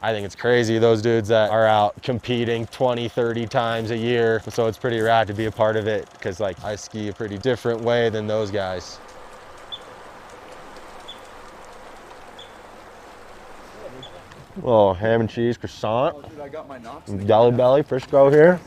I think it's crazy, those dudes that are out competing 20, 30 times a year. So it's pretty rad to be a part of it because like I ski a pretty different way than those guys. Little ham and cheese croissant. Oh, dude, I got my Deli Belly, Frisco here.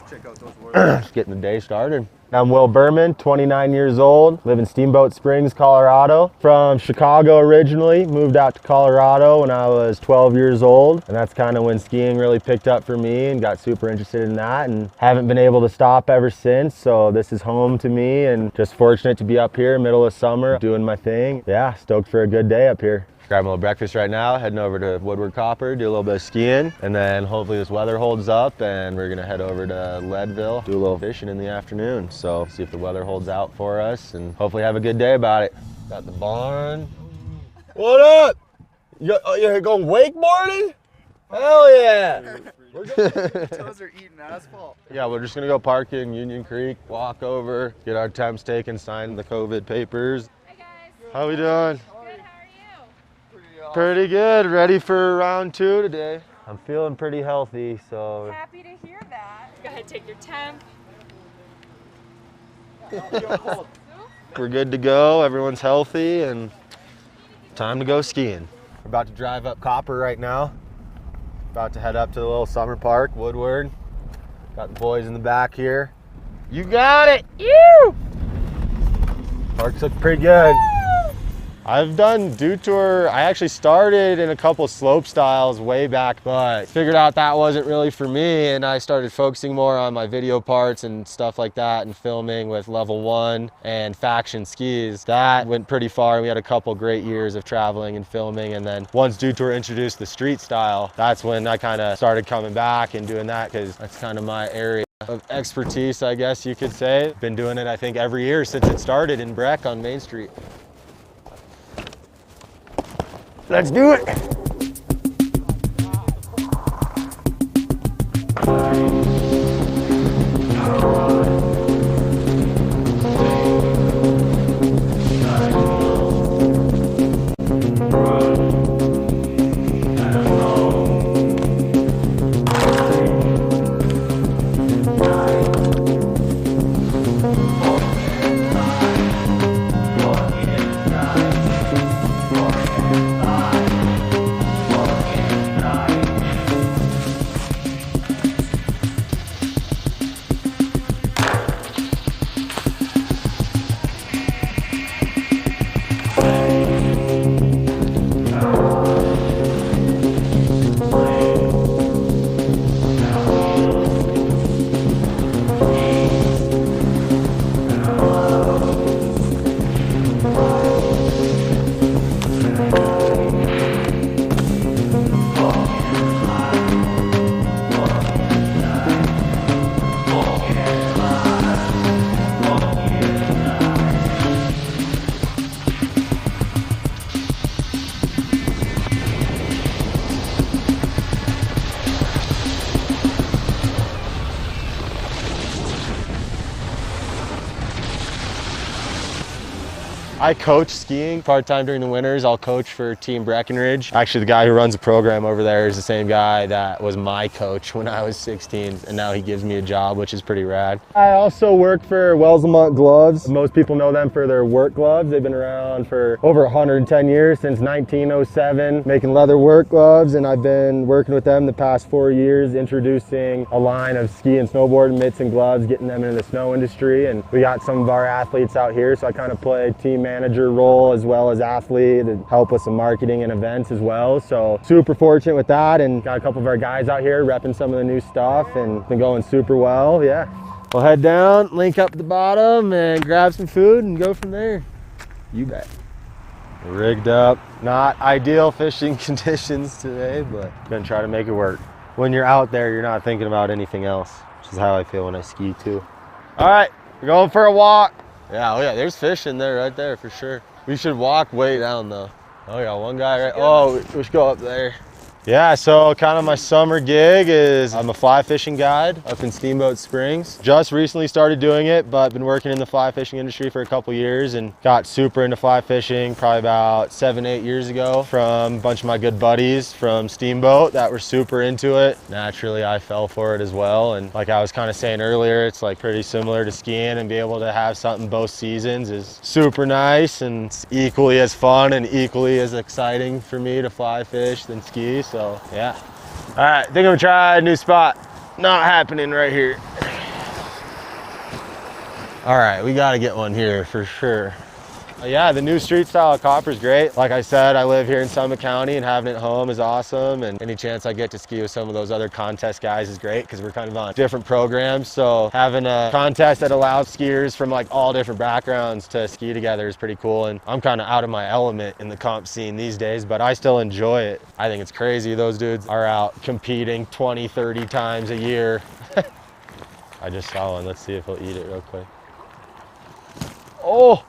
Check out those words. Just getting the day started. I'm Will Berman, 29 years old, live in Steamboat Springs, Colorado. From Chicago originally, moved out to Colorado when I was 12 years old. And that's kind of when skiing really picked up for me and got super interested in that and haven't been able to stop ever since. So this is home to me and just fortunate to be up here middle of summer doing my thing. Yeah, stoked for a good day up here. Grabbing a little breakfast right now, heading over to Woodward Copper, do a little bit of skiing, and then hopefully this weather holds up and we're gonna head over to Leadville, do a little fishing in the afternoon. So see if the weather holds out for us and hopefully have a good day about it. Got the barn. What up? You're going wakeboarding? Hell yeah! Toes are eating asphalt. Yeah, we're just gonna go park in Union Creek, walk over, get our temps taken, sign the COVID papers. Hi guys. How we doing? Good, how are you? Pretty good. Ready for round 2 today. I'm feeling pretty healthy, so. Happy to hear that. Go ahead, take your temp. We're good to go. Everyone's healthy and time to go skiing. We're about to drive up Copper right now. About to head up to the little summer park, Woodward. Got the boys in the back here. You got it! You! Parks look pretty good. I've done Dew Tour. I actually started in a couple slope styles way back, but figured out that wasn't really for me. And I started focusing more on my video parts and stuff like that and filming with level 1 and faction skis. That went pretty far. We had a couple great years of traveling and filming. And then once Dew Tour introduced the street style, that's when I kind of started coming back and doing that because that's kind of my area of expertise, I guess you could say. Been doing it, I think, every year since it started in Breck on Main Street. Let's do it. I coach skiing part-time during the winters. I'll coach for Team Breckenridge. Actually, the guy who runs the program over there is the same guy that was my coach when I was 16, and now he gives me a job, which is pretty rad. I also work for Wells-Lamont Gloves. Most people know them for their work gloves. They've been around for over 110 years, since 1907, making leather work gloves, and I've been working with them the past 4 years, introducing a line of ski and snowboard mitts and gloves, getting them into the snow industry, and we got some of our athletes out here, so I kind of play team manager role as well as athlete and help with some marketing and events as well. So super fortunate with that, and got a couple of our guys out here repping some of the new stuff and been going super well. Yeah, we'll head down, link up at the bottom and grab some food and go from there. You bet. Rigged up. Not ideal fishing conditions today, but gonna try to make it work. When you're out there, you're not thinking about anything else, which is how I feel when I ski too. All right, we're going for a walk. Yeah, oh yeah, there's fish in there right there for sure. We should walk way down though. Oh yeah, one guy right, oh, we should go up there. Yeah, so kind of my summer gig is I'm a fly fishing guide up in Steamboat Springs. Just recently started doing it, but been working in the fly fishing industry for a couple years and got super into fly fishing probably about 7-8 years ago from a bunch of my good buddies from Steamboat that were super into it. Naturally, I fell for it as well. And like I was kind of saying earlier, it's like pretty similar to skiing, and be able to have something both seasons is super nice, and it's equally as fun and equally as exciting for me to fly fish than ski. So yeah. All right, I think I'm gonna try a new spot. Not happening right here. All right, we gotta get one here for sure. Yeah, the new Streetstyle copper is great. Like I said, I live here in Summit County, and having it home is awesome. And any chance I get to ski with some of those other contest guys is great, because we're kind of on different programs. So having a contest that allows skiers from like all different backgrounds to ski together is pretty cool. And I'm kind of out of my element in the comp scene these days, but I still enjoy it. I think it's crazy. Those dudes are out competing 20, 30 times a year. I just saw one. Let's see if he'll eat it real quick. Oh!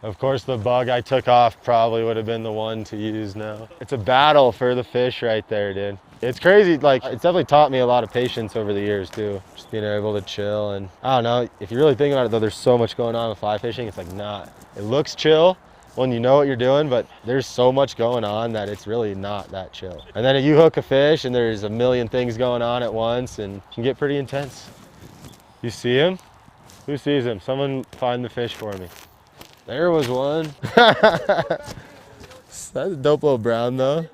Of course, the bug I took off probably would have been the one to use now. It's a battle for the fish right there, dude. It's crazy. Like, it's definitely taught me a lot of patience over the years too. Just being able to chill. And I don't know, if you really think about it though, there's so much going on with fly fishing. It's like not, it looks chill when you know what you're doing, but there's so much going on that it's really not that chill. And then if you hook a fish and there's a million things going on at once, and it can get pretty intense. You see him? Who sees him? Someone find the fish for me. There was one. That's a dope little brown though.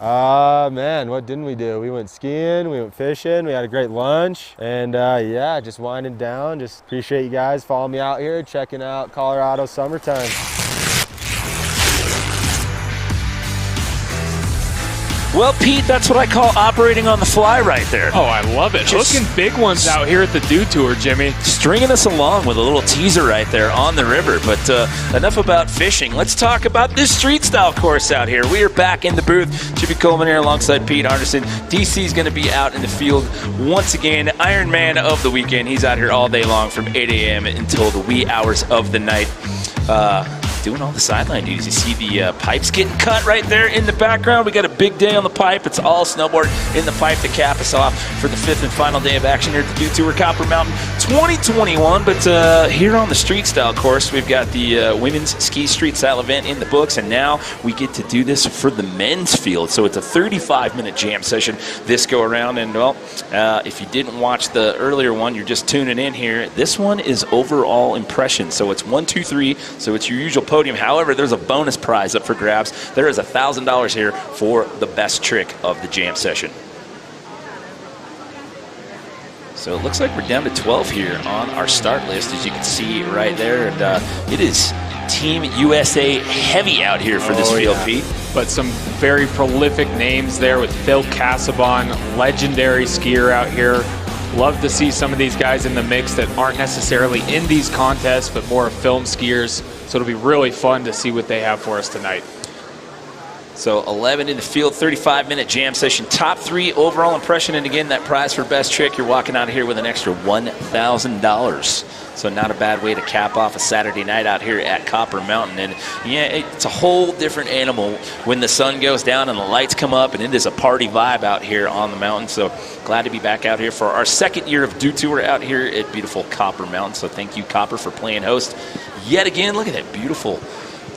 Man, what didn't we do? We went skiing, we went fishing, we had a great lunch, and yeah, just winding down. Just appreciate you guys following me out here, checking out Colorado summertime. Well, Pete, that's what I call operating on the fly right there. Oh, I love it. Just hooking big ones out here at the Dew Tour, Jimmy. Stringing us along with a little teaser right there on the river. But enough about fishing. Let's talk about this street style course out here. We are back in the booth. Jimmy Coleman here alongside Pete Anderson. DC's going to be out in the field once again. Iron Man of the weekend. He's out here all day long from 8 a.m. until the wee hours of the night. Doing all the sideline duties. You see the pipes getting cut right there in the background. We got a big day on the pipe. It's all snowboard in the pipe to cap us off for the 5th and final day of action here at the Dew Tour Copper Mountain 2021. But here on the street style course, we've got the women's ski street style event in the books, and now we get to do this for the men's field. So it's a 35-minute jam session this go around. And well, if you didn't watch the earlier one, you're just tuning in here. This one is overall impression. So it's 1, 2, 3. So it's your usual podium. However, there's a bonus prize up for grabs. There is $1,000 here for the best trick of the jam session. So it looks like we're down to 12 here on our start list, as you can see right there. And it is Team USA heavy out here for this field, Pete. But some very prolific names there with Phil Casabon, legendary skier out here. Love to see some of these guys in the mix that aren't necessarily in these contests, but more film skiers. So it'll be really fun to see what they have for us tonight. So 11 in the field, 35-minute jam session, top 3 overall impression. And again, that prize for best trick, you're walking out of here with an extra $1,000. So not a bad way to cap off a Saturday night out here at Copper Mountain. And yeah, it's a whole different animal when the sun goes down and the lights come up, and it is a party vibe out here on the mountain. So glad to be back out here for our 2nd year of Dew Tour out here at beautiful Copper Mountain. So thank you, Copper, for playing host yet again. Look at that beautiful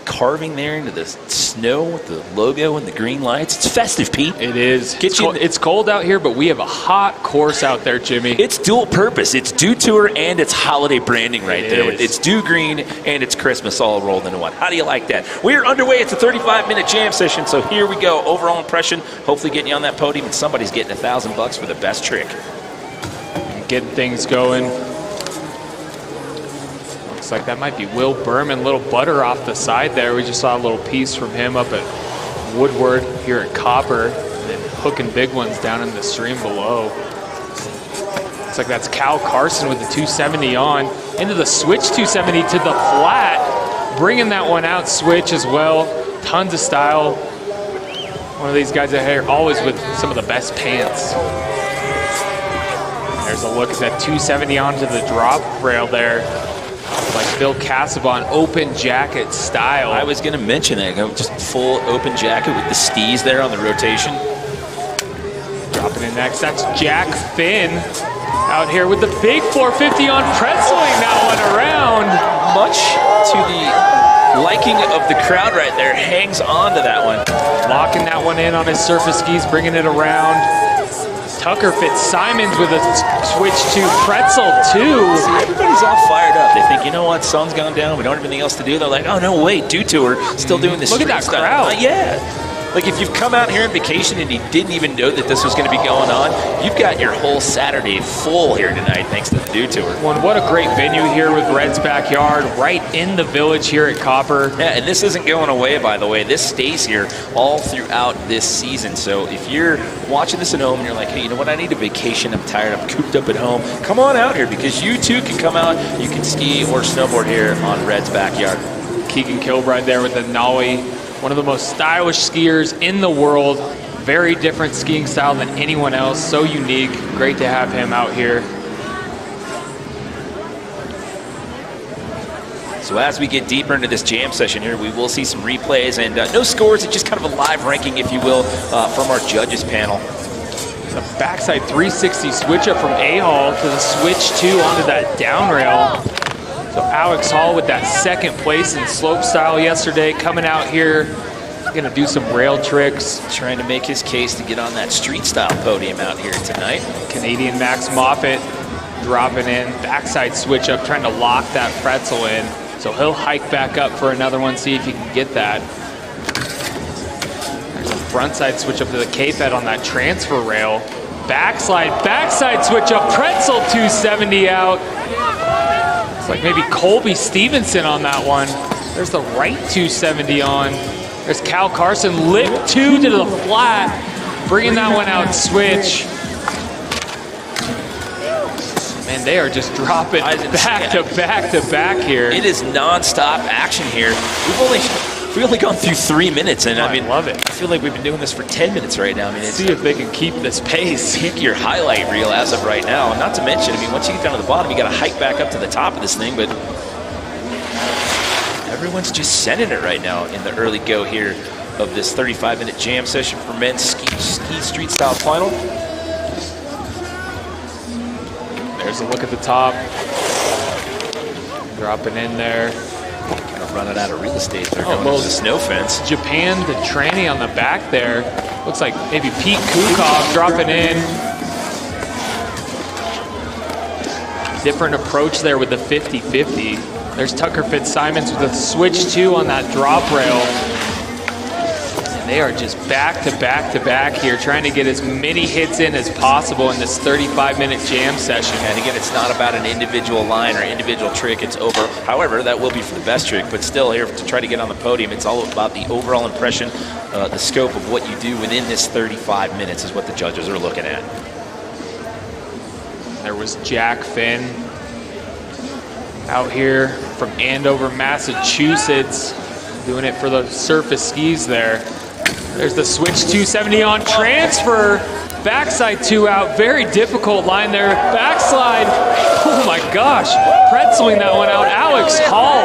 carving there into the snow with the logo and the green lights. It's festive, Pete. It is. It's cold out here, but we have a hot course out there, Jimmy. It's dual purpose. It's Dew Tour and it's holiday branding right there. It's Dew Green and it's Christmas all rolled into one. How do you like that? We're underway. It's a 35-minute jam session, so here we go. Overall impression, hopefully getting you on that podium, and somebody's getting $1,000 for the best trick. Getting things going. Looks like that might be Will Berman, little butter off the side there. We just saw a little piece from him up at Woodward here at Copper, and then hooking big ones down in the stream below. Looks like that's Cal Carson with the 270 on, into the switch 270 to the flat, bringing that one out switch as well. Tons of style. One of these guys out here always with some of the best pants. There's a look at that 270 onto the drop rail there. Like Phil Casabon, open jacket style. I was going to mention that. Just full open jacket with the stees there on the rotation. Dropping in next, that's Jack Finn out here with the big 450 on pretzeling that one around. Much to the liking of the crowd right there, hangs on to that one. Locking that one in on his surface skis, bringing it around. Tucker Fitzsimons with a switch to pretzel too. See, everybody's all fired up. They think, you know what, sun's gone down, we don't have anything else to do. They're like, oh no, wait, Dew Tour, still doing this. Look at that crowd. Yeah. Like if you've come out here on vacation and you didn't even know that this was going to be going on, you've got your whole Saturday full here tonight thanks to the Dew Tour. Well, what a great venue here with Red's Backyard, right in the village here at Copper. Yeah, and this isn't going away, by the way. This stays here all throughout this season. So if you're watching this at home and you're like, hey, you know what, I need a vacation, I'm tired, I'm cooped up at home, come on out here because you too can come out, you can ski or snowboard here on Red's Backyard. Keegan Kilbride there with the nollie. One of the most stylish skiers in the world. Very different skiing style than anyone else. So unique. Great to have him out here. So as we get deeper into this jam session here, we will see some replays and no scores. It's just kind of a live ranking, if you will, from our judges panel. The backside 360 switch up from A-Hall to the switch 2 onto that down rail. So Alex Hall with that second place in slope style yesterday, coming out here, gonna do some rail tricks. Trying to make his case to get on that street style podium out here tonight. Canadian Max Moffett dropping in, backside switch up, trying to lock that pretzel in. So he'll hike back up for another one, see if he can get that. There's a frontside switch up to the K-Fed on that transfer rail. Backside switch up, pretzel 270 out. It's like maybe Colby Stevenson on that one. There's the right 270 on. There's Cal Carson, lip 2 to the flat. Bringing that one out switch. Man, they are just dropping back to back here. It is non-stop action here. We've only gone through 3 minutes, and I mean, love it. I feel like we've been doing this for 10 minutes right now. I mean, See if they can keep this pace. Pick your highlight reel as of right now. And not to mention, I mean, once you get down to the bottom, you got to hike back up to the top of this thing. But everyone's just sending it right now in the early go here of this 35-minute jam session for men's ski street style final. There's a look at the top. Dropping in there. Running out of real estate. They're going to the snow fence. Japan to tranny on the back there. Looks like maybe Pete Kukov dropping in. Different approach there with the 50-50. There's Tucker Fitzsimons with a switch 2 on that drop rail. And they are just back to back here, trying to get as many hits in as possible in this 35-minute jam session. And again, it's not about an individual line or individual trick. It's over. However, that will be for the best trick, but still here to try to get on the podium. It's all about the overall impression, the scope of what you do within this 35 minutes is what the judges are looking at. There was Jack Finn out here from Andover, Massachusetts, doing it for the surface skis there. There's the switch 270 on transfer. Backside 2 out. Very difficult line there. Backslide. Oh my gosh. Pretzeling that one out. Alex Hall.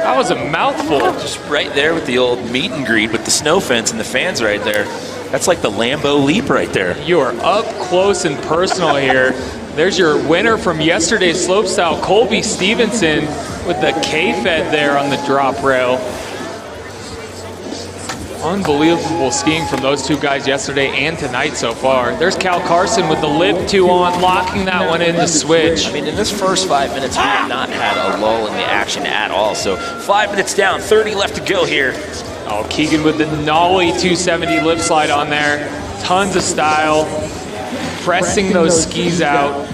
That was a mouthful. Just right there with the old meet and greet with the snow fence and the fans right there. That's like the Lambeau leap right there. You are up close and personal here. There's your winner from yesterday's slopestyle, Colby Stevenson, with the K-Fed there on the drop rail. Unbelievable skiing from those two guys yesterday and tonight so far. There's Cal Carson with the lip 2 on, locking that one in the switch. I mean, in this first 5 minutes, we have not had a lull in the action at all. So 5 minutes down, 30 left to go here. Oh, Keegan with the nollie 270 lip slide on there. Tons of style. Pressing those skis out.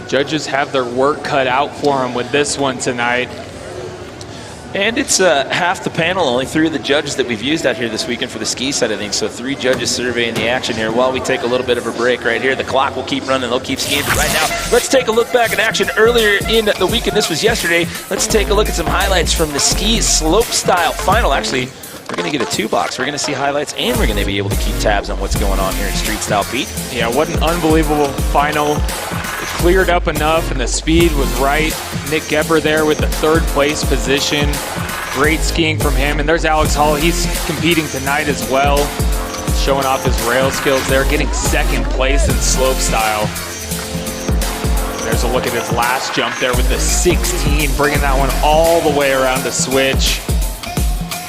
Judges have their work cut out for them with this one tonight. And it's half the panel, only 3 of the judges that we've used out here this weekend for the ski side of things. So 3 judges surveying the action here while we take a little bit of a break right here. The clock will keep running. They'll keep skiing. But right now, let's take a look back at action earlier in the weekend. This was yesterday. Let's take a look at some highlights from the ski slope style final. Actually, we're going to get a 2-box. We're going to see highlights, and we're going to be able to keep tabs on what's going on here in Streetstyle, Pete. Yeah, what an unbelievable final. It cleared up enough, and the speed was right. Nick Gebber there with the 3rd place position. Great skiing from him. And there's Alex Hall. He's competing tonight as well, showing off his rail skills there, getting 2nd place in slopestyle. There's a look at his last jump there with the 16, bringing that one all the way around the switch.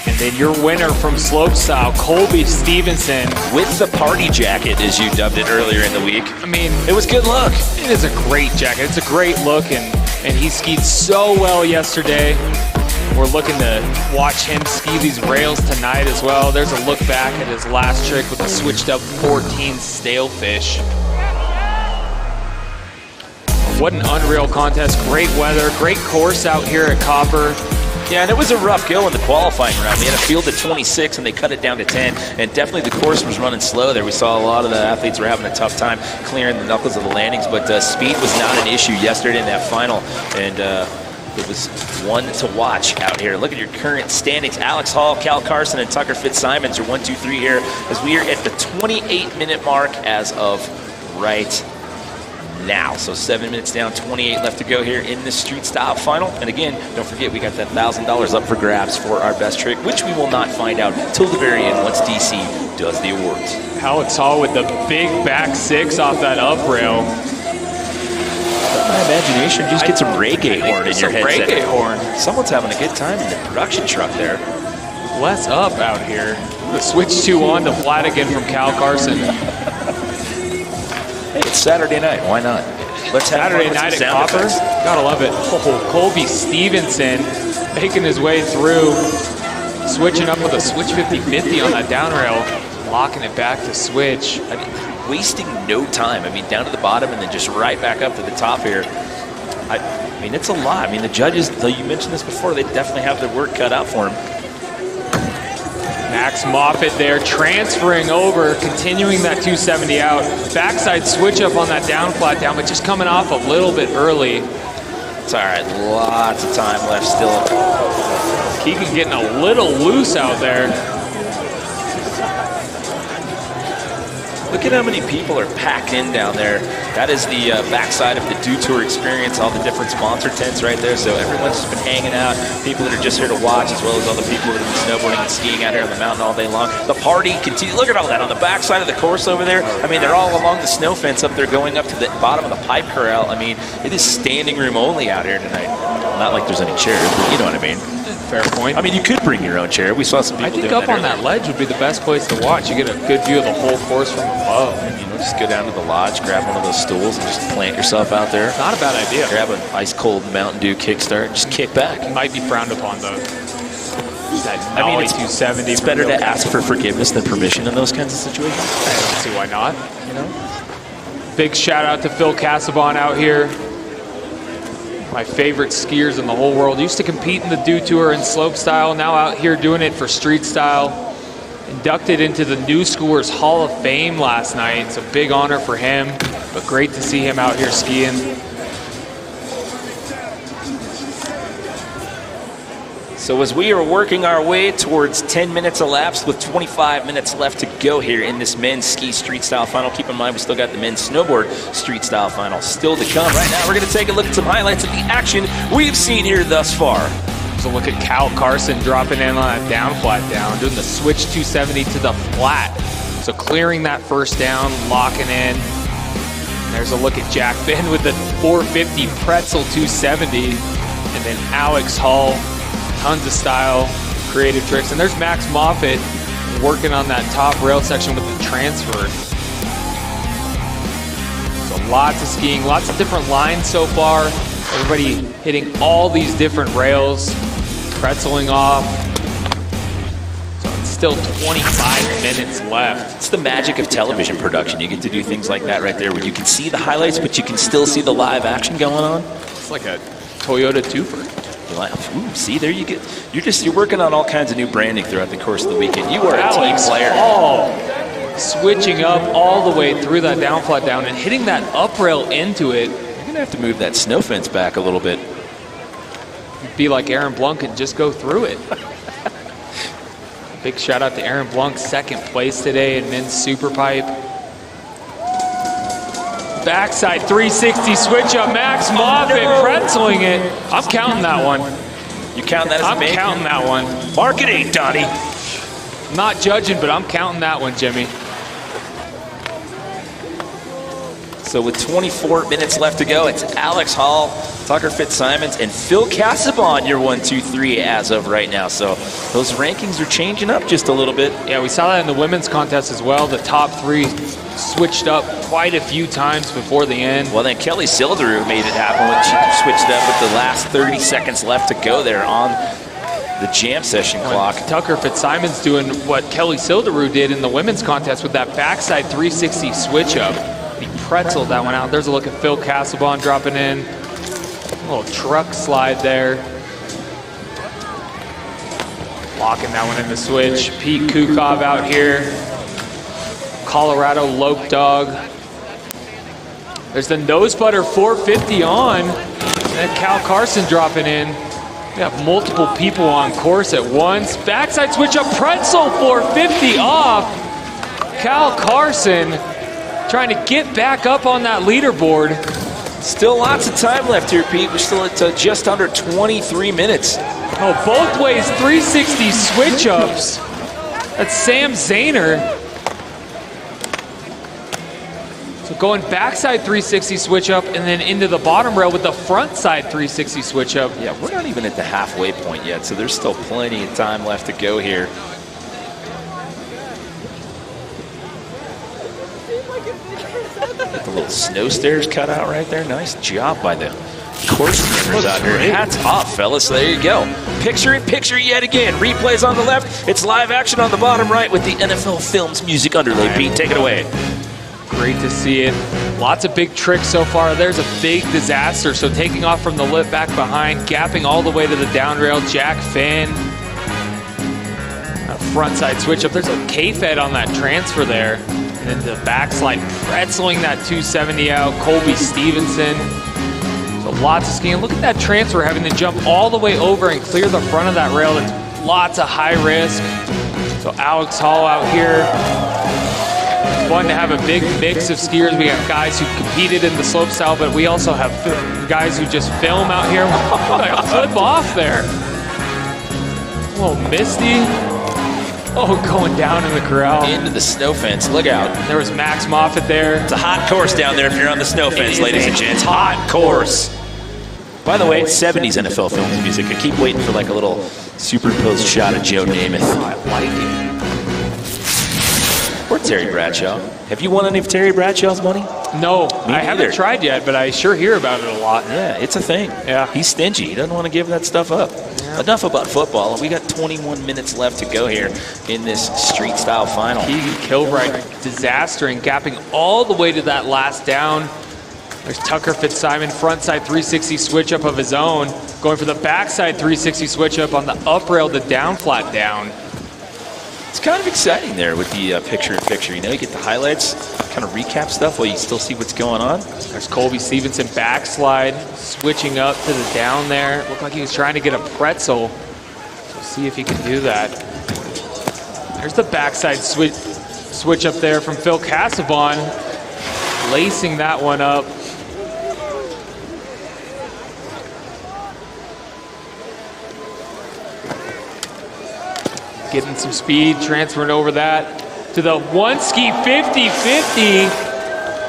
And then your winner from slopestyle, Colby Stevenson. With the party jacket, as you dubbed it earlier in the week. I mean, it was good look. It is a great jacket. It's a great look, and he skied so well yesterday. We're looking to watch him ski these rails tonight as well. There's a look back at his last trick with the switched up 14 stalefish. What an unreal contest. Great weather, great course out here at Copper. Yeah, and it was a rough go in the qualifying round. They had a field of 26, and they cut it down to 10. And definitely the course was running slow there. We saw a lot of the athletes were having a tough time clearing the knuckles of the landings, but speed was not an issue yesterday in that final. And it was one to watch out here. Look at your current standings. Alex Hall, Cal Carson, and Tucker Fitzsimons are 1, 2, 3 here as we are at the 28-minute mark as of right now. So 7 minutes down, 28 left to go here in the Streetstyle final. And again, don't forget, we got that $1,000 up for grabs for our best trick, which we will not find out till the very end once DC does the awards. Alex Hall with the big back 6 off that up rail. My imagination, just get some reggae horn in your headset. Reggae horn. Someone's having a good time in the production truck there. Less up out here. The switch 2 on to flat again from Cal Carson. Hey, it's Saturday night. Why not? Let's have Saturday night at Copper. Gotta love it. Oh, Colby Stevenson making his way through, switching up with a switch 50-50 on that down rail, locking it back to switch. I mean, wasting no time. I mean, down to the bottom and then just right back up to the top here. I mean, it's a lot. I mean, the judges, though you mentioned this before, they definitely have their work cut out for them. Max Moffitt there, transferring over, continuing that 270 out. Backside switch up on that down flat down, but just coming off a little bit early. It's all right, lots of time left still. Keegan getting a little loose out there. Look at how many people are packed in down there. That is the backside of the Dew Tour experience, all the different sponsor tents right there. So everyone's just been hanging out. People that are just here to watch, as well as all the people that have been snowboarding and skiing out here on the mountain all day long. The party continues. Look at all that on the backside of the course over there. I mean, they're all along the snow fence up there going up to the bottom of the pipe corral. I mean, it is standing room only out here tonight. Not like there's any chairs, but you know what I mean. Fair point. I mean, you could bring your own chair. We saw some people doing that. I think up on that ledge would be the best place to watch. You get a good view of the whole course from above. And, you know, just go down to the lodge, grab one of those stools, and just plant yourself out there. Not a bad idea. Grab an ice cold Mountain Dew kickstart, just kick back. It might be frowned upon though. That I mean, it's 270. It's better to ask for forgiveness than permission in those kinds of situations. I don't see why not. You know. Big shout out to Phil Cassavon out here. My favorite skiers in the whole world. Used to compete in the Dew Tour in slopestyle, now out here doing it for Streetstyle. Inducted into the New Schoolers Hall of Fame last night. It's a big honor for him, but great to see him out here skiing. So as we are working our way towards 10 minutes elapsed with 25 minutes left to go here in this men's ski street style final. Keep in mind, we still got the men's snowboard street style final still to come. Right now, we're going to take a look at some highlights of the action we've seen here thus far. So look at Cal Carson dropping in on a down flat down, doing the switch 270 to the flat. So clearing that first down, locking in. There's a look at Jack Finn with the 450 pretzel 270. And then Alex Hall, tons of style, creative tricks. And there's Max Moffitt working on that top rail section with the transfer. So lots of skiing, lots of different lines so far. Everybody hitting all these different rails, pretzeling off. So it's still 25 minutes left. It's the magic of television production. You get to do things like that right there where you can see the highlights, but you can still see the live action going on. It's like a Toyota twofer. Ooh, see, there you get. You're working on all kinds of new branding throughout the course of the weekend. You are a team player. Oh, switching up all the way through that down flat down and hitting that up rail into it. You're gonna have to move that snow fence back a little bit. Be like Aaron Blunk and just go through it. Big shout out to Aaron Blanc, second place today in men's super pipe. Backside 360 switch up, Max Moffitt pretzeling it. I'm counting that one. You count that as a make? I'm counting that one. Marketing, Donnie. Not judging, but I'm counting that one, Jimmy. So with 24 minutes left to go, it's Alex Hall, Tucker Fitzsimons, and Phil Casaubon, your 1, 2, 3 as of right now. So those rankings are changing up just a little bit. Yeah, we saw that in the women's contest as well. The top 3 switched up quite a few times before the end. Well, then Kelly Silderud made it happen when she switched up with the last 30 seconds left to go there on the jam session clock. Tucker Fitzsimons doing what Kelly Silderud did in the women's contest with that backside 360 switch up. He pretzeled that one out. There's a look at Phil Casaubon dropping in. A little truck slide there. Locking that one in the switch. Pete Kukov out here. Colorado Lope Dog. There's the nose butter 450 on. And Cal Carson dropping in. We have multiple people on course at once. Backside switch up, pretzel 450 off. Cal Carson trying to get back up on that leaderboard. Still lots of time left here, Pete. We're still at just under 23 minutes. Oh, both ways 360 switch ups. That's Sam Zahner. So going backside 360 switch up and then into the bottom rail with the front side 360 switch up. Yeah, we're not even at the halfway point yet, so there's still plenty of time left to go here. Get the little snow stairs cut out right there. Nice job by the course members out here. Hats off, fellas. There you go. Picture in picture yet again. Replays on the left. It's live action on the bottom right with the NFL Films music underlay. Pete, take it away. Great to see it. Lots of big tricks so far. There's a big disaster. So taking off from the lip back behind, gapping all the way to the down rail. Jack Finn. A front side switch up. There's a K-Fed on that transfer there. And then the backslide pretzeling that 270 out. Colby Stevenson. So lots of skiing. Look at that transfer having to jump all the way over and clear the front of that rail. It's lots of high risk. So Alex Hall out here. Fun to have a big mix of skiers. We have guys who competed in the slopestyle, but we also have guys who just film out here. Like flip off there. A little misty. Oh, going down in the corral. Into the snow fence. Look out. There was Max Moffitt there. It's a hot course down there if you're on the snow fence, ladies and gents. Hot course. By the way, it's 70s NFL Films music. I keep waiting for like a little superimposed shot of Joe Namath. I like it. Or Terry Bradshaw. Have you won any of Terry Bradshaw's money? No, I haven't tried yet, but I sure hear about it a lot. Yeah, it's a thing. Yeah. He's stingy. He doesn't want to give that stuff up. Yeah. Enough about football. We got 21 minutes left to go here in this street style final. Keegan Kilbright disastering, gapping all the way to that last down. There's Tucker Fitzsimon, frontside 360 switch up of his own, going for the backside 360 switch up on the up rail to down flat down. It's kind of exciting there with the picture-in-picture. You know, you get the highlights, kind of recap stuff while you still see what's going on. There's Colby Stevenson backslide, switching up to the down there. Looked like he was trying to get a pretzel. So see if he can do that. There's the backside switch up there from Phil Casaubon, lacing that one up. Getting some speed, transferring over that to the one ski 50-50.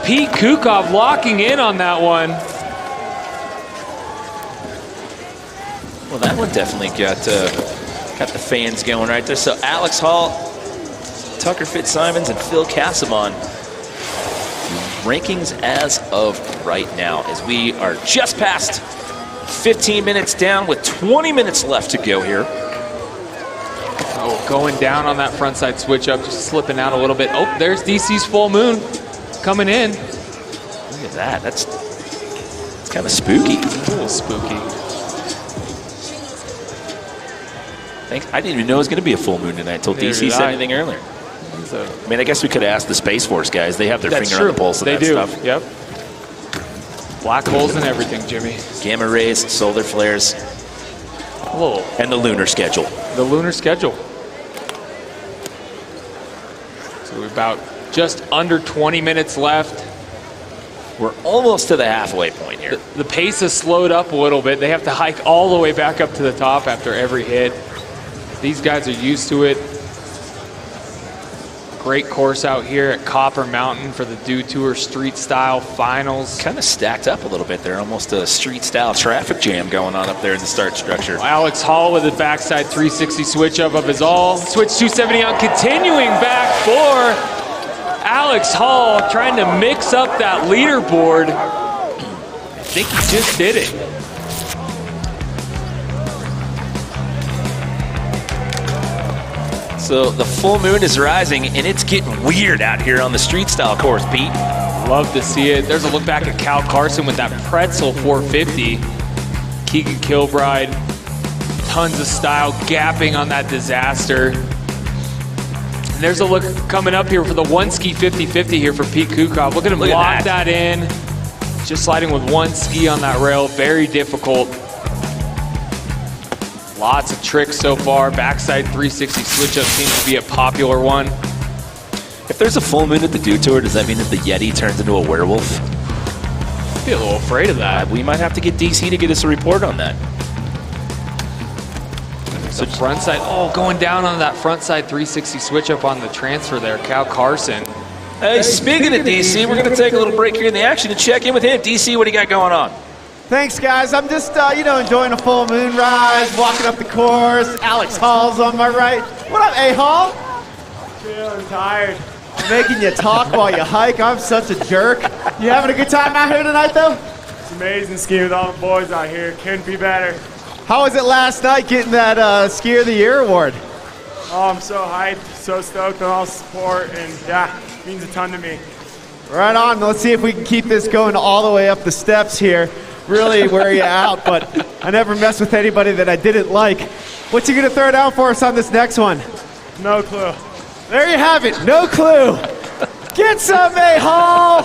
Pete Kukov locking in on that one. Well, that one definitely got the fans going right there. So Alex Hall, Tucker Fitzsimons, and Phil Casaubon. Rankings as of right now, as we are just past 15 minutes down with 20 minutes left to go here. Oh, going down on that front side switch up, just slipping out a little bit. Oh, there's DC's full moon coming in. Look at that. That's kind of spooky. A little spooky. I didn't even know it was going to be a full moon tonight until DC said anything earlier. I mean, I guess we could ask the Space Force guys. They have their finger on the pulse of that stuff. Yep. Black holes and everything, Jimmy. Gamma rays, solar flares, Whoa. and the lunar schedule. The lunar schedule. We're about just under 20 minutes left. We're almost to the halfway point here. The pace has slowed up a little bit. They have to hike all the way back up to the top after every hit. These guys are used to it. Great course out here at Copper Mountain for the Dew Tour Street Style Finals. Kind of stacked up a little bit there. Almost a street style traffic jam going on up there in the start structure. Alex Hall with a backside 360 switch up of his all. Switch 270 on, continuing back for Alex Hall, trying to mix up that leaderboard. I think he just did it. So the full moon is rising, and it's getting weird out here on the street style course, Pete. Love to see it. There's a look back at Cal Carson with that pretzel 450. Keegan Kilbride, tons of style, gapping on that disaster. And there's a look coming up here for the one ski 50-50 here for Pete Kukov. Look at him lock that in. Just sliding with one ski on that rail, very difficult. Lots of tricks so far. Backside 360 switch up seems to be a popular one. If there's a full moon at the Dew Tour, does that mean that the Yeti turns into a werewolf? I'd be a little afraid of that. We might have to get DC to get us a report on that. So front side, going down on that front side 360 switch up on the transfer there, Cal Carson. Hey, speaking of DC, we're going to take a little break here in the action and check in with him. DC, what do you got going on? Thanks, guys. I'm just, enjoying a full moon rise, walking up the course. Alex Hall's on my right. What up, A-Hall? Feeling tired. I'm making you talk while you hike. I'm such a jerk. You having a good time out here tonight, though? It's amazing skiing with all the boys out here. Couldn't be better. How was it last night getting that Skier of the Year award? Oh, I'm so hyped, so stoked on all the support, and yeah, it means a ton to me. Right on. Let's see if we can keep this going all the way up the steps here. Really wear you out, but I never mess with anybody that I didn't like. What's you going to throw down for us on this next one? No clue. There you have it. No clue. Get some, A-Hall.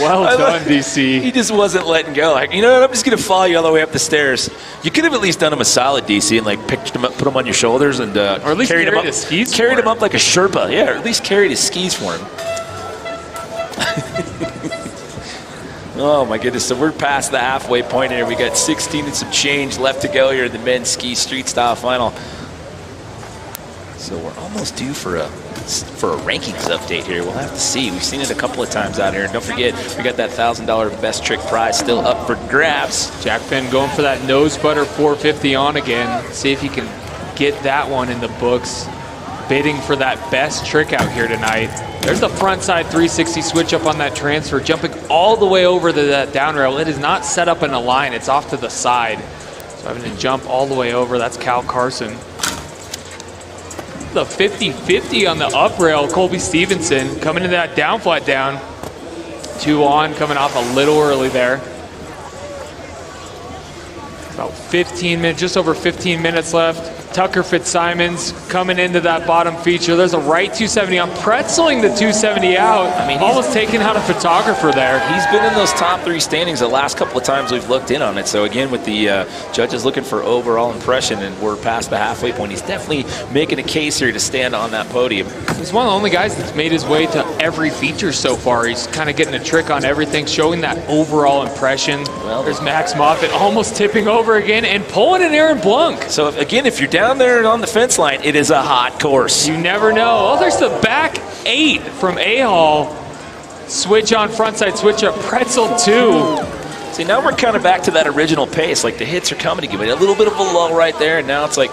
Well done, DC. He just wasn't letting go. Like, you know what? I'm just going to follow you all the way up the stairs. You could have at least done him a solid, DC, and like picked him up, put him on your shoulders, and or at least carried him up. His skis carried him up like a Sherpa. Yeah, or at least carried his skis for him. Oh my goodness! So we're past the halfway point here. We got 16 and some change left to go here in the men's ski street style final. So we're almost due for a rankings update here. We'll have to see. We've seen it a couple of times out here. And don't forget, we got that $1,000 best trick prize still up for grabs. Jack Finn going for that nose butter 450 on again. See if he can get that one in the books. Bidding for that best trick out here tonight. There's the front side 360 switch up on that transfer, jumping all the way over to that down rail. It is not set up in a line. It's off to the side. So having to jump all the way over. That's Cal Carson. The 50-50 on the up rail, Colby Stevenson coming into that down flat down. 2 on, coming off a little early there. About 15 minutes, just over 15 minutes left. Tucker Fitzsimons coming into that bottom feature. There's a right 270 on, pretzeling the 270 out. I mean, almost taking out a photographer there. He's been in those top 3 standings the last couple of times we've looked in on it. So again, with the judges looking for overall impression, and we're past the halfway point, he's definitely making a case here to stand on that podium. He's one of the only guys that's made his way to every feature so far. He's kind of getting a trick on everything, showing that overall impression. Well, there's Max Moffitt almost tipping over again and pulling an Aaron Blunk. So again, if you're down there on the fence line, it is a hot course. You never know. Oh, there's the back 8 from A-Hall. Switch on frontside, switch up, pretzel 2. See, now we're kind of back to that original pace. Like the hits are coming to give it a little bit of a lull right there, and now it's like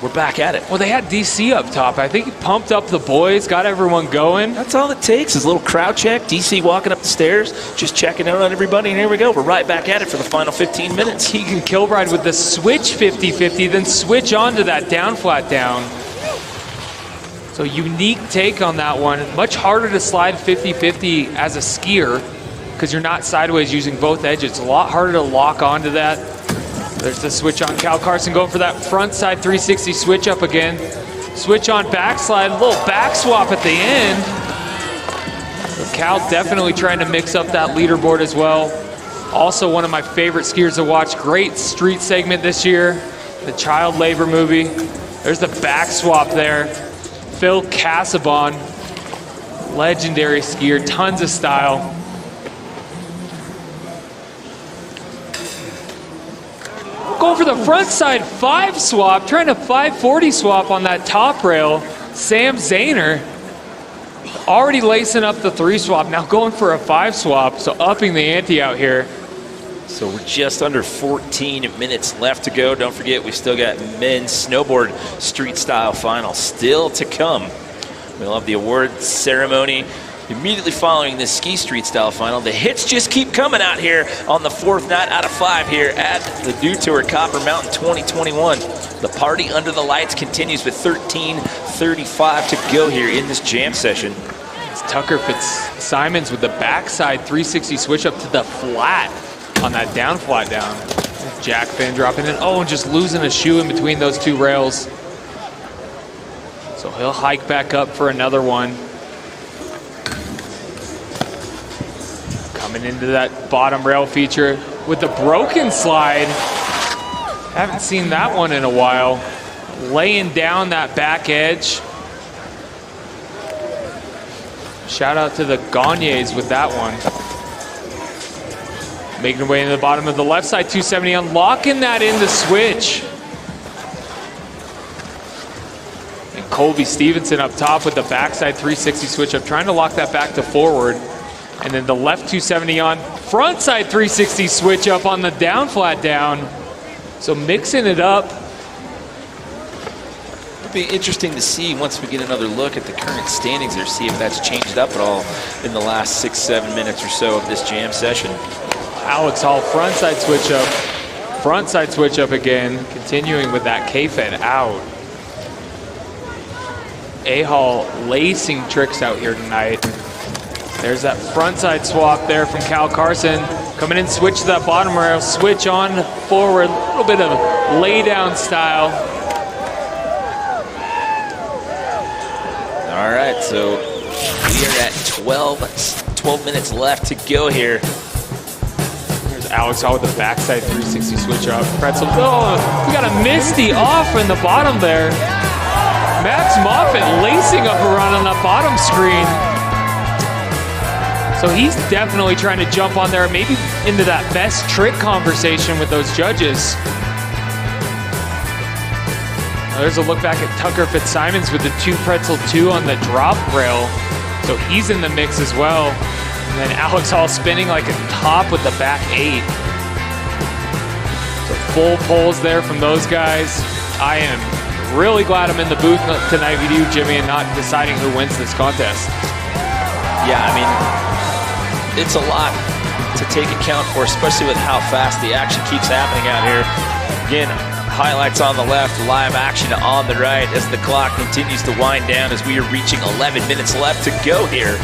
we're back at it. Well, they had DC up top. I think he pumped up the boys, got everyone going. That's all it takes is a little crowd check. DC walking up the stairs, just checking out on everybody, and here we go. We're right back at it for the final 15 minutes. Keegan Kilbride with the switch 50-50, then switch on to that down flat down. So unique take on that one. Much harder to slide 50-50 as a skier because you're not sideways using both edges. It's a lot harder to lock onto that. There's the switch on. Cal Carson going for that front side 360 switch up again. Switch on backslide, a little back swap at the end. So Cal definitely trying to mix up that leaderboard as well. Also one of my favorite skiers to watch. Great street segment this year, the child labor movie. There's the back swap there. Phil Casabon, legendary skier, tons of style. Going for the front side 5 swap, trying to 540 swap on that top rail. Sam Zahner already lacing up the 3 swap, now going for a 5 swap, so upping the ante out here. So we're just under 14 minutes left to go. Don't forget, we still got men's snowboard street style final still to come. We'll have the award ceremony immediately following this ski street style final. The hits just keep coming out here on the 4th night out of 5 here at the Dew Tour Copper Mountain 2021. The party under the lights continues with 13:35 to go here in this jam session. It's Tucker Fitzsimons with the backside 360 switch up to the flat on that down flat down. Jack Finn dropping in. Oh, and just losing a shoe in between those 2 rails. So he'll hike back up for another one. Coming into that bottom rail feature with the broken slide. Haven't seen that one in a while. Laying down that back edge. Shout out to the Gagnes with that one. Making her way into the bottom of the left side 270, unlocking that in the switch. And Colby Stevenson up top with the backside 360 switch up, trying to lock that back to forward. And then the left 270 on, front side 360 switch up on the down flat down. So mixing it up. It'll be interesting to see once we get another look at the current standings there, see if that's changed up at all in the last 6-7 minutes or so of this jam session. Alex Hall frontside switch up again, continuing with that K-Fed out. A-Hall lacing tricks out here tonight. There's that frontside swap there from Cal Carson. Coming in, switch to that bottom rail, switch on forward, a little bit of lay down style. All right, so we are at 12 minutes left to go here. Alex Hall with the backside 360 switch up. Pretzel, oh, we got a Misty off in the bottom there. Max Moffitt lacing up a run on that bottom screen. So he's definitely trying to jump on there, maybe into that best trick conversation with those judges. There's a look back at Tucker Fitzsimons with the 2 pretzel 2 on the drop rail. So he's in the mix as well. And then Alex Hall spinning like a top with the back 8. So full pulls there from those guys. I am really glad I'm in the booth tonight with you, Jimmy, and not deciding who wins this contest. Yeah, I mean, it's a lot to take account for, especially with how fast the action keeps happening out here. Again, highlights on the left, live action on the right as the clock continues to wind down as we are reaching 11 minutes left to go here.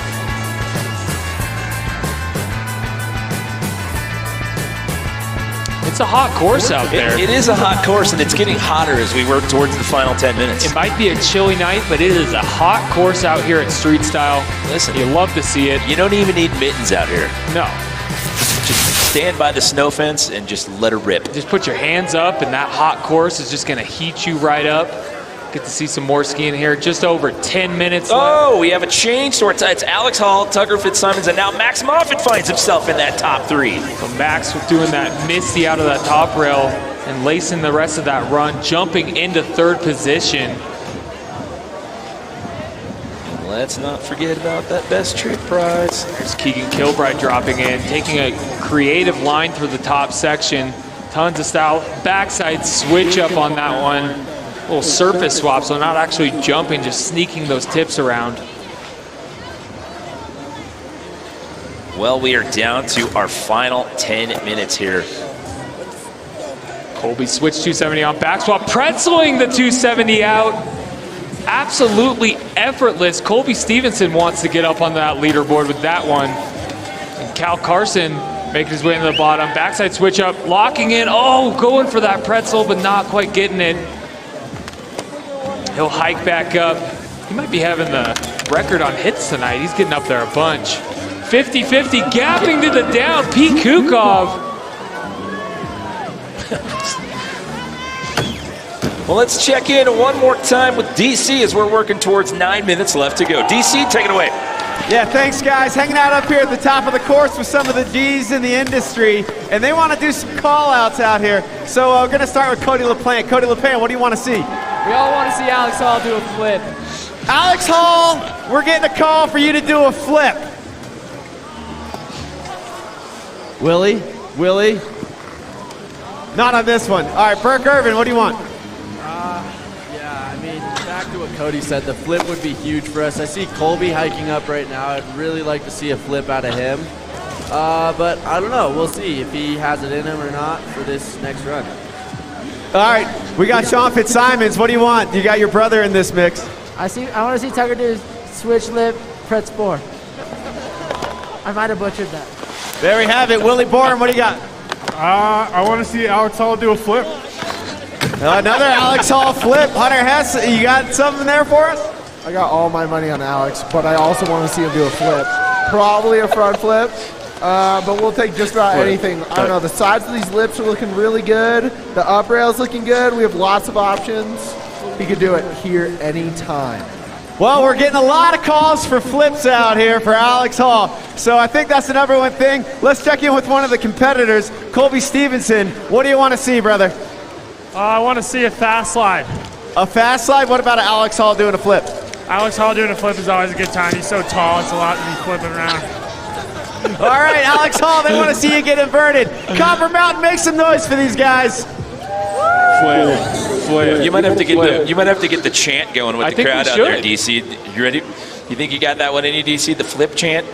It's a hot course out there. It is a hot course, and it's getting hotter as we work towards the final 10 minutes. It might be a chilly night, but it is a hot course out here at Street Style. Listen, you love to see it. You don't even need mittens out here. No. Just stand by the snow fence and just let her rip. Just put your hands up, and that hot course is just going to heat you right up. Get to see some more skiing here. Just over 10 minutes left. Oh, we have a change. So it's Alex Hall, Tucker Fitzsimons, and now Max Moffitt finds himself in that top 3. So Max doing that Misty out of that top rail and lacing the rest of that run, jumping into 3rd position. Let's not forget about that best trick prize. There's Keegan Kilbride dropping in, taking a creative line through the top section. Tons of style. Backside switch up on that one. Little surface swap, so not actually jumping, just sneaking those tips around. Well, we are down to our final 10 minutes here. Colby switch 270 on back swap, pretzeling the 270 out. Absolutely effortless. Colby Stevenson wants to get up on that leaderboard with that one. And Cal Carson making his way into the bottom. Backside switch up, locking in. Oh, going for that pretzel, but not quite getting it. He'll hike back up. He might be having the record on hits tonight. He's getting up there a bunch. 50-50, gapping to the down. Pete Kukov. Well, let's check in one more time with DC as we're working towards 9 minutes left to go. DC, take it away. Yeah, thanks guys. Hanging out up here at the top of the course with some of the G's in the industry, and they want to do some call-outs out here. So we're going to start with Cody LaPlante. Cody LaPlante, what do you want to see? We all want to see Alex Hall do a flip. Alex Hall, we're getting a call for you to do a flip. Willie? Not on this one. All right, Burke Irvin, what do you want? Yeah, I mean, back to what Cody said, the flip would be huge for us. I see Colby hiking up right now. I'd really like to see a flip out of him. But I don't know. We'll see if he has it in him or not for this next run. All right, we got Sean Fitzsimons. What do you want? You got your brother in this mix. I want to see Tucker do switch lip Pret Sport. I might have butchered that. There we have it. Willie Boren, what do you got? I want to see Alex Hall do a flip. Another Alex Hall flip. Hunter Hess, you got something there for us? I got all my money on Alex, but I also want to see him do a flip. Probably a front flip, but we'll take just about anything. I don't know, the sides of these lips are looking really good. The up rail's looking good. We have lots of options. He could do it here anytime. Well, we're getting a lot of calls for flips out here for Alex Hall. So I think that's the number one thing. Let's check in with one of the competitors, Colby Stevenson. What do you want to see, brother? I want to see a fast slide. A fast slide? What about Alex Hall doing a flip? Alex Hall doing a flip is always a good time. He's so tall, it's a lot to be flipping around. All right, Alex Hall, they want to see you get inverted. Copper Mountain, make some noise for these guys. You might have to get the chant going with the crowd out there, DC. You ready? You think you got that one in you, DC? The flip chant?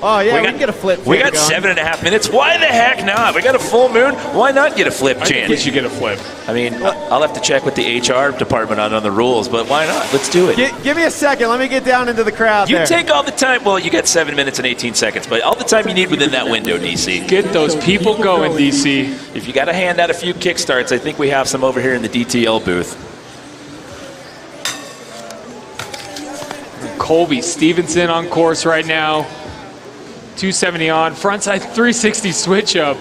Oh yeah, we can get a flip. We got 7.5 minutes. Why the heck not? We got a full moon. Why not get a flip chant? I think we should get a flip. I mean, I'll have to check with the HR department on the rules, but why not? Let's do it. Give me a second. Let me get down into the crowd. You take all the time. Well, you got 7 minutes and 18 seconds, but all the time you need within that window, DC. Get those people going, DC. If you got to hand out a few kickstarts, I think we have some over here in the DTL booth. Colby Stevenson on course right now. 270 on, frontside 360 switch up.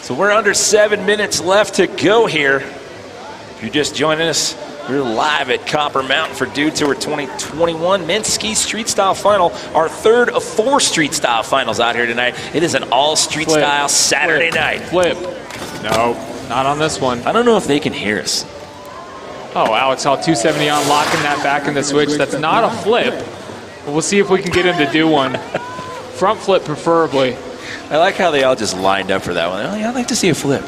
So we're under 7 minutes left to go here. If you're just joining us, we're live at Copper Mountain for Dude Tour 2021 Men's Ski Street Style Final, our third of 4 Street Style Finals out here tonight. It is an all Street Style Saturday night. Flip. No, not on this one. I don't know if they can hear us. Oh, Alex Hall 270 on, locking that back in the switch. That's not a flip, but we'll see if we can get him to do one. Front flip preferably. I like how they all just lined up for that one. Oh, yeah, I'd like to see a flip.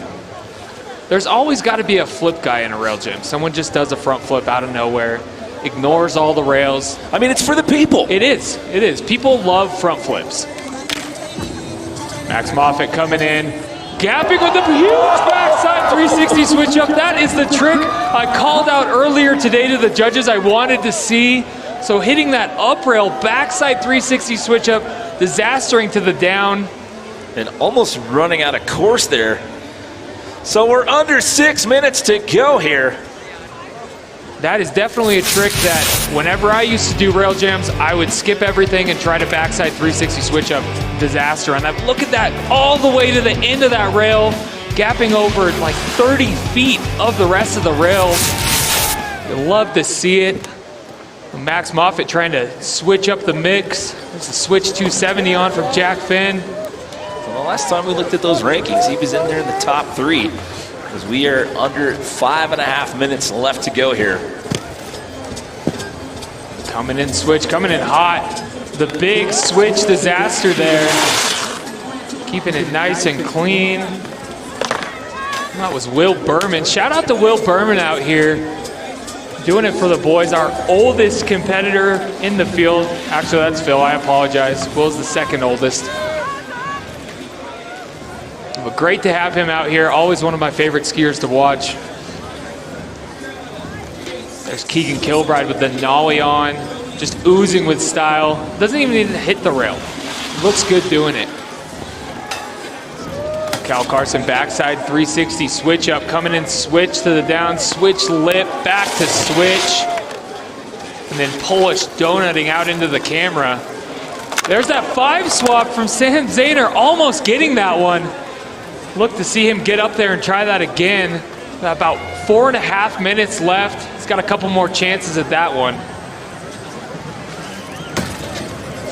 There's always got to be a flip guy in a rail gym. Someone just does a front flip out of nowhere, ignores all the rails. I mean, it's for the people. It is. It is. People love front flips. Max Moffitt coming in, gapping with a huge backside 360 switch up. That is the trick I called out earlier today to the judges I wanted to see. So hitting that up rail, backside 360 switch up, disastering to the down. And almost running out of course there. So we're under 6 minutes to go here. That is definitely a trick that whenever I used to do rail jams, I would skip everything and try to backside 360 switch up. Disaster on that. Look at that, all the way to the end of that rail, gapping over like 30 feet of the rest of the rail. You love to see it. Max Moffitt trying to switch up the mix. There's a switch 270 on from Jack Finn. Well, the last time we looked at those rankings, he was in there in the top 3. Because we are under 5.5 minutes left to go here. Coming in switch, coming in hot. The big switch disaster there. Keeping it nice and clean. That was Will Berman. Shout out to Will Berman out here. Doing it for the boys, our oldest competitor in the field. Actually, that's Phil, I apologize. Will's the second oldest. But great to have him out here. Always one of my favorite skiers to watch. There's Keegan Kilbride with the nollie on, just oozing with style. Doesn't even need to hit the rail. Looks good doing it. Cal Carson backside 360 switch up, coming in switch to the down, switch lip, back to switch. And then Polish donutting out into the camera. There's that 5 swap from Sam Zahner, almost getting that one. Look to see him get up there and try that again. About 4.5 minutes left. He's got a couple more chances at that one.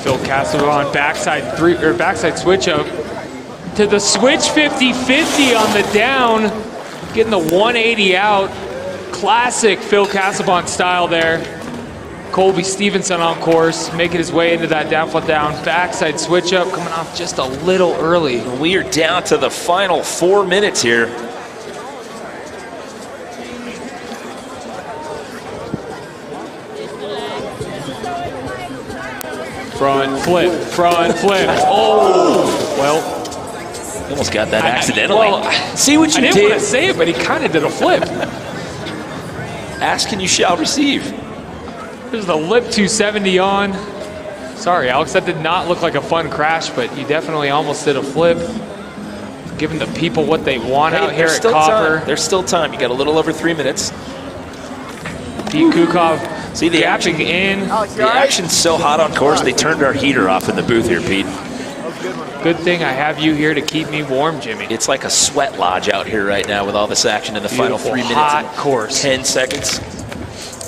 Phil Casaubon backside switch up to the switch 50-50 on the down, getting the 180 out. Classic Phil Casaubon style there. Colby Stevenson on course, making his way into that down foot down. Backside switch up, coming off just a little early. We are down to the final 4 minutes here. Front flip, front flip. Oh, well. Almost got that accidentally. Well, see what you I did. didn't want to say it, but he kind of did a flip. Ask and you shall receive. There's the lip 270 on. Sorry, Alex, that did not look like a fun crash, but you definitely almost did a flip. Giving the people what they want out here at Copper. Time. There's still time. You got a little over 3 minutes. Pete Kukov. See the action in. The action's so hot on course, they turned our heater off in the booth here, Pete. Good thing I have you here to keep me warm, Jimmy. It's like a sweat lodge out here right now with all this action in the final 3 minutes. Hot course. 10 seconds.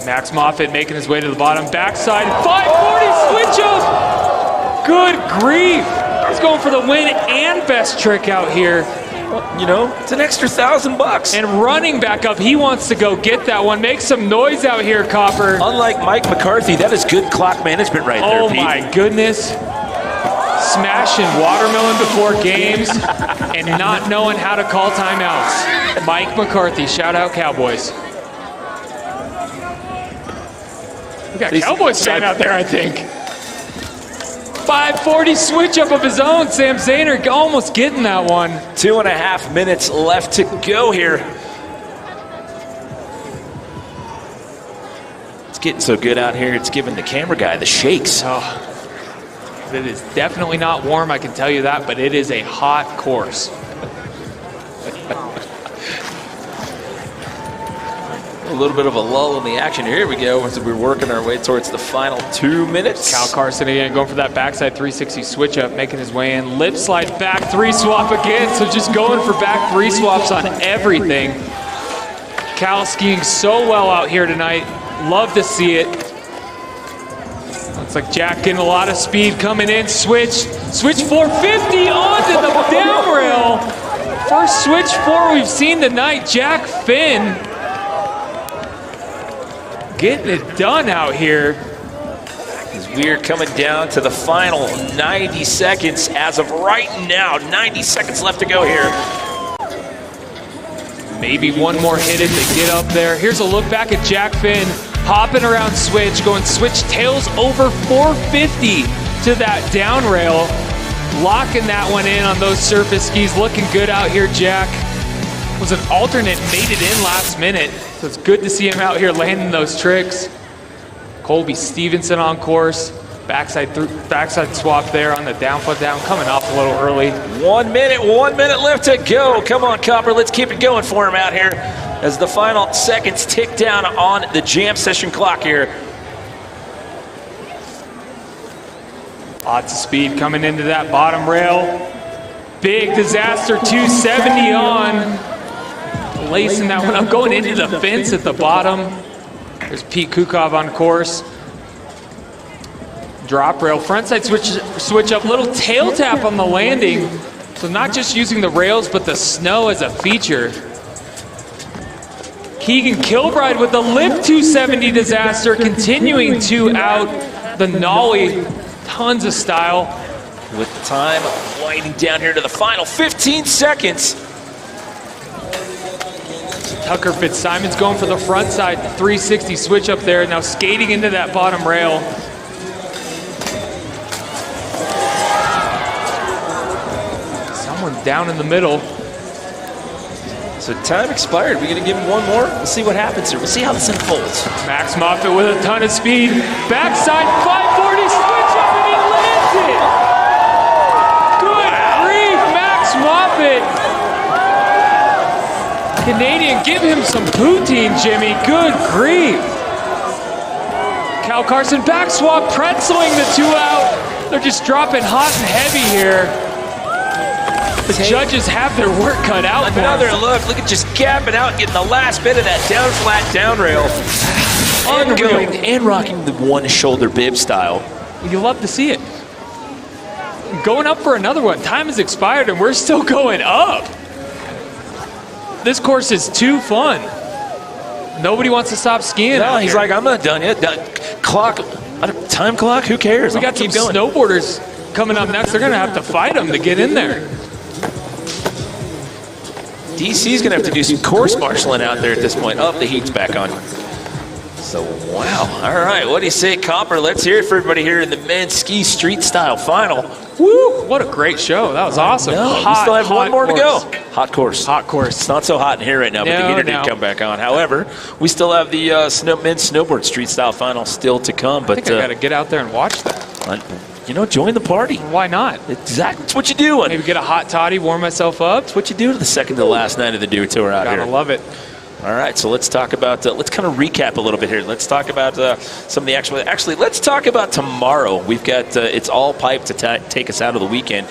Max Moffitt making his way to the bottom. Backside, 540 switch up. Good grief. He's going for the win and best trick out here. Well, you know, it's an extra $1,000. And running back up, he wants to go get that one. Make some noise out here, Copper. Unlike Mike McCarthy, that is good clock management right there, Pete. Oh my goodness. Smashing watermelon before games and not knowing how to call timeouts. Mike McCarthy, shout out Cowboys. We got Cowboys fan out there, I think. 540 switch up of his own. Sam Zahner almost getting that one. 2.5 minutes left to go here. It's getting so good out here, it's giving the camera guy the shakes. Oh, it is definitely not warm, I can tell you that, but it is a hot course. A little bit of a lull in the action. Here we go as we're working our way towards the final 2 minutes. Cal Carson again going for that backside 360 switch up, making his way in. Lip slide back 3 swap again. So just going for back 3 swaps on everything. Cal skiing so well out here tonight. Love to see it. Looks like Jack getting a lot of speed coming in. Switch 450 onto the down rail. First switch 4 we've seen tonight. Jack Finn getting it done out here. As we are coming down to the final 90 seconds as of right now. 90 seconds left to go here. Maybe one more hit it to get up there. Here's a look back at Jack Finn hopping around switch, going switch tails over 450 to that down rail. Locking that one in on those surface skis. Looking good out here, Jack. Was an alternate, made it in last minute. So it's good to see him out here landing those tricks. Colby Stevenson on course. Backside swap there on the down foot down, coming off a little early. 1 minute left to go. Come on, Copper, let's keep it going for him out here as the final seconds tick down on the jam session clock here. Lots of speed coming into that bottom rail. Big disaster 270 on. Lacing that one up, going into the fence at the bottom. There's Pete Kukov on course. Drop rail, frontside switch up, little tail tap on the landing. So not just using the rails, but the snow as a feature. Keegan Kilbride with the lip 270 disaster, continuing to out the nollie. Tons of style. With the time winding down here to the final 15 seconds. Tucker Fitzsimon's going for the front side 360 switch up there, now skating into that bottom rail. Someone down in the middle. So time expired. We're gonna give him one more. We'll see what happens here. We'll see how this unfolds. Max Moffitt with a ton of speed. Backside 540 switch up and he lands it. Good grief, Max Moffitt. Canadian, give him some poutine, Jimmy. Good grief. Cal Carson back swap, pretzeling the 2 out. They're just dropping hot and heavy here. The judges have their work cut out for Another them. look at just gapping out, getting the last bit of that down flat down rail. And going and rocking the one shoulder bib style. You love to see it. Going up for another one. Time has expired and we're still going up. This course is too fun. Nobody wants to stop skiing. No, he's like, I'm not done yet. Clock, time clock, who cares? We got some snowboarders coming up next. They're going to have to fight them to get in there. DC's going to have to do some course marshaling out there at this point. Oh, the heat's back on. So, wow. All right, what do you say, Copper? Let's hear it for everybody here in the men's ski street style final. Woo! What a great show. That was awesome. No, we still have one more to go. Hot course. Hot course. It's not so hot in here right now, but the heater didn't come back on. However, we still have the men's snowboard street style final still to come. But I think I got to get out there and watch that. You know, join the party. Why not? Exactly. That's what you do. Maybe get a hot toddy, warm myself up. That's what you do to the second to last night of the Dew Tour out here. Gotta love it. All right, so let's talk about, let's kind of recap a little bit here. Let's talk about some of the actually, let's talk about tomorrow. We've got, it's all pipe to take us out of the weekend.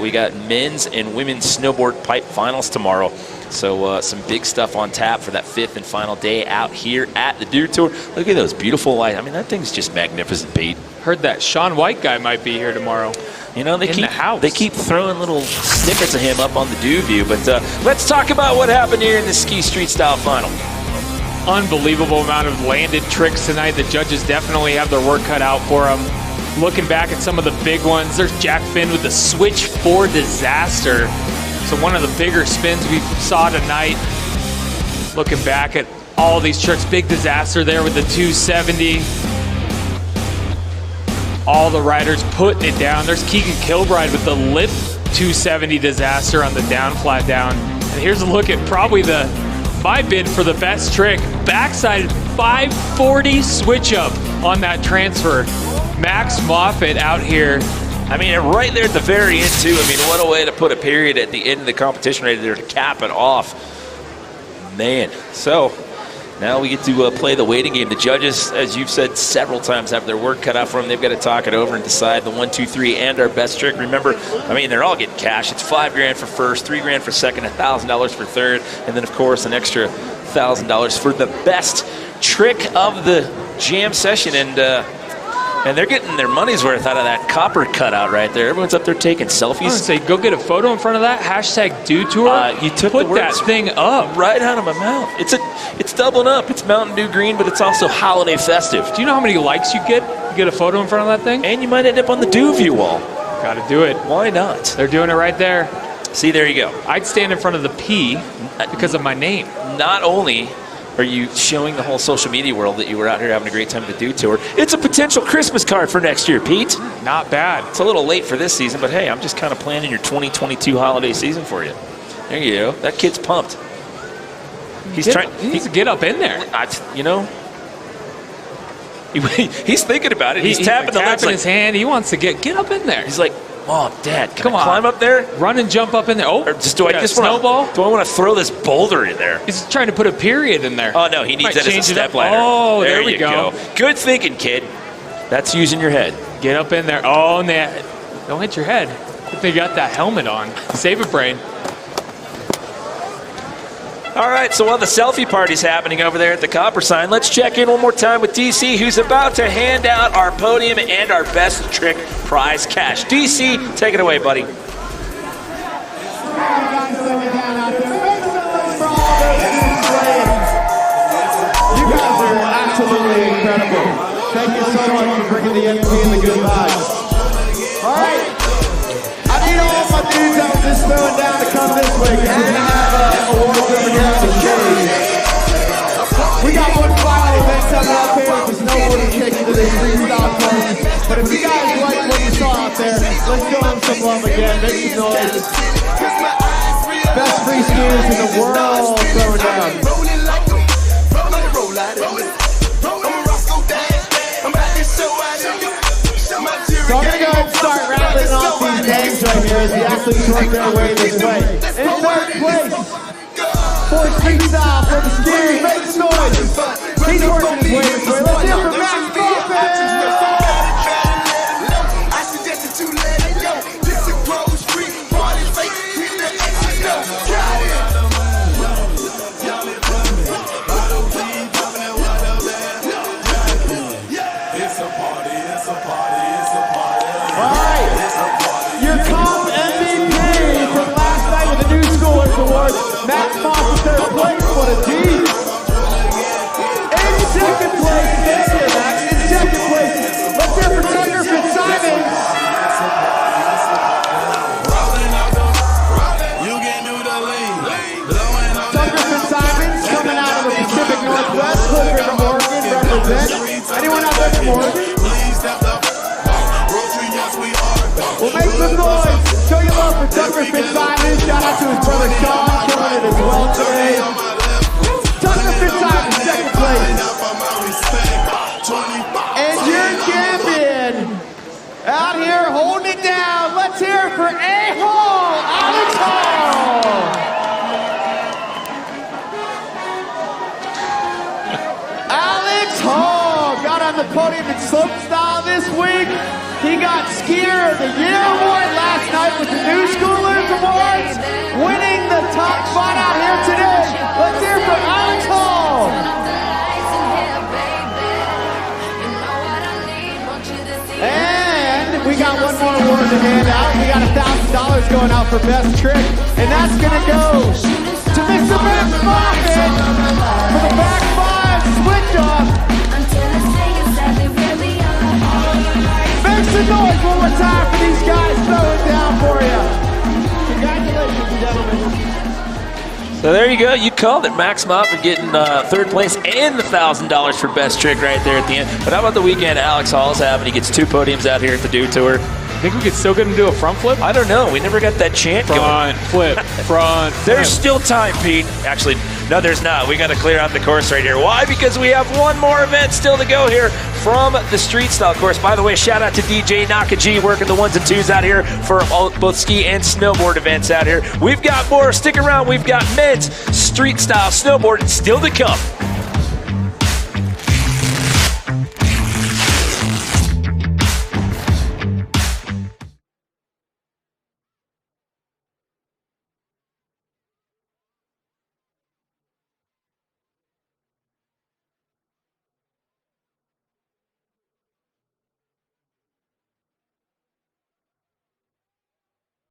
We got men's and women's snowboard pipe finals tomorrow. So some big stuff on tap for that 5th and final day out here at the Dew Tour. Look at those beautiful lights. I mean, that thing's just magnificent, Pete. Heard that Sean White guy might be here tomorrow. You know, they keep throwing little snippets of him up on the Dew View. But let's talk about what happened here in the ski street style final. Unbelievable amount of landed tricks tonight. The judges definitely have their work cut out for them. Looking back at some of the big ones, there's Jack Finn with the switch 4 disaster. So one of the bigger spins we saw tonight. Looking back at all these tricks, big disaster there with the 270. All the riders putting it down. There's Keegan Kilbride with the lip 270 disaster on the down flat down. And here's a look at probably my bid for the best trick. Backside 540 switch up on that transfer. Max Moffitt out here. I mean, right there at the very end, too. I mean, what a way to put a period at the end of the competition right there to cap it off. Man. So now we get to play the waiting game. The judges, as you've said several times, have their work cut out for them. They've got to talk it over and decide the 1, 2, 3 and our best trick. Remember, I mean, they're all getting cash. It's $5,000 for first, $3,000 for second, $1,000 for third, and then, of course, an extra $1,000 for the best trick of the jam session. And they're getting their money's worth out of that copper cutout right there. Everyone's up there taking selfies. I was gonna say, go get a photo in front of that. Hashtag Dew Tour. You took Put the that thing up. right out of my mouth. It's doubling up. It's Mountain Dew green, but it's also holiday festive. Do you know how many likes you get? You get a photo in front of that thing? And you might end up on the Dew View wall. Gotta do it. Why not? They're doing it right there. See, there you go. I'd stand in front of the P because of my name. Not only are you showing the whole social media world that you were out here having a great time at the Dew Tour, it's a potential Christmas card for next year, Pete. Not bad. It's a little late for this season, but hey, I'm just kind of planning your 2022 holiday season for you. There you go. That kid's pumped. He needs to get up in there. You know, he's thinking about it. He's tapping the lips, his hand. He wants to get up in there. He's like, Mom, Dad, can I climb up there? Run and jump up in there. Oh, or do I just snowball? Do I want to throw this boulder in there? He's trying to put a period in there. Oh, no, he needs that as a step ladder. Oh, there we go. Good thinking, kid. That's using your head. Get up in there. Oh, don't hit your head. If they got that helmet on. Save it, brain. All right, so while the selfie party's happening over there at the Copper Sign, let's check in one more time with DC, who's about to hand out our podium and our best trick prize cash. DC, take it away, buddy. You guys are absolutely incredible. Thank you so much for bringing the energy and the good vibes. All right. I need all my dudes that was just throwing down to come this way because we're going to have awards over here on the stage. We got one final event coming up here with the snowboarding ticket to the Streetstyle course. But if you guys like what you saw out there, let's go on some love again. Make some noise. Best free skiers in the world throwing down. So I'm going to go ahead and start rattling off these names right here as the athletes work their way this way. In third place, for Streetstyle, for the skiers, make some noise. He's working his way this way. Let's hear from Max Moffitt. today. Took the fifth time in second place. And your champion out here holding it down. Let's hear it for A-Hall, Alex Hall. Alex Hall got on the podium in slopestyle this week. He got Skier of the Year award last night with the New Schoolers Awards, winning the top spot out here today. Let's hear it for Alex Hall. And we got one more award to hand out. We got $1,000 going out for best trick, and that's gonna go to Mr. Max Moffitt for the back five switch off. Make some noise one more time for these guys throwing down for you. Congratulations, gentlemen. So there you go. You called it. Max Moffitt getting third place and the $1,000 for best trick right there at the end. But how about the weekend Alex Hall's having? He gets 2 podiums out here at the Dew Tour. Think we could still get him to do a front flip? I don't know. We never got that chant Front flip, front flip. There's still time, Pete. Actually, no, there's not. We got to clear out the course right here. Why? Because we have one more event still to go here from the Street Style course. By the way, shout out to DJ Nakaji working the 1s and 2s out here for both ski and snowboard events out here. We've got more. Stick around. We've got men's Street Style snowboarding still to come.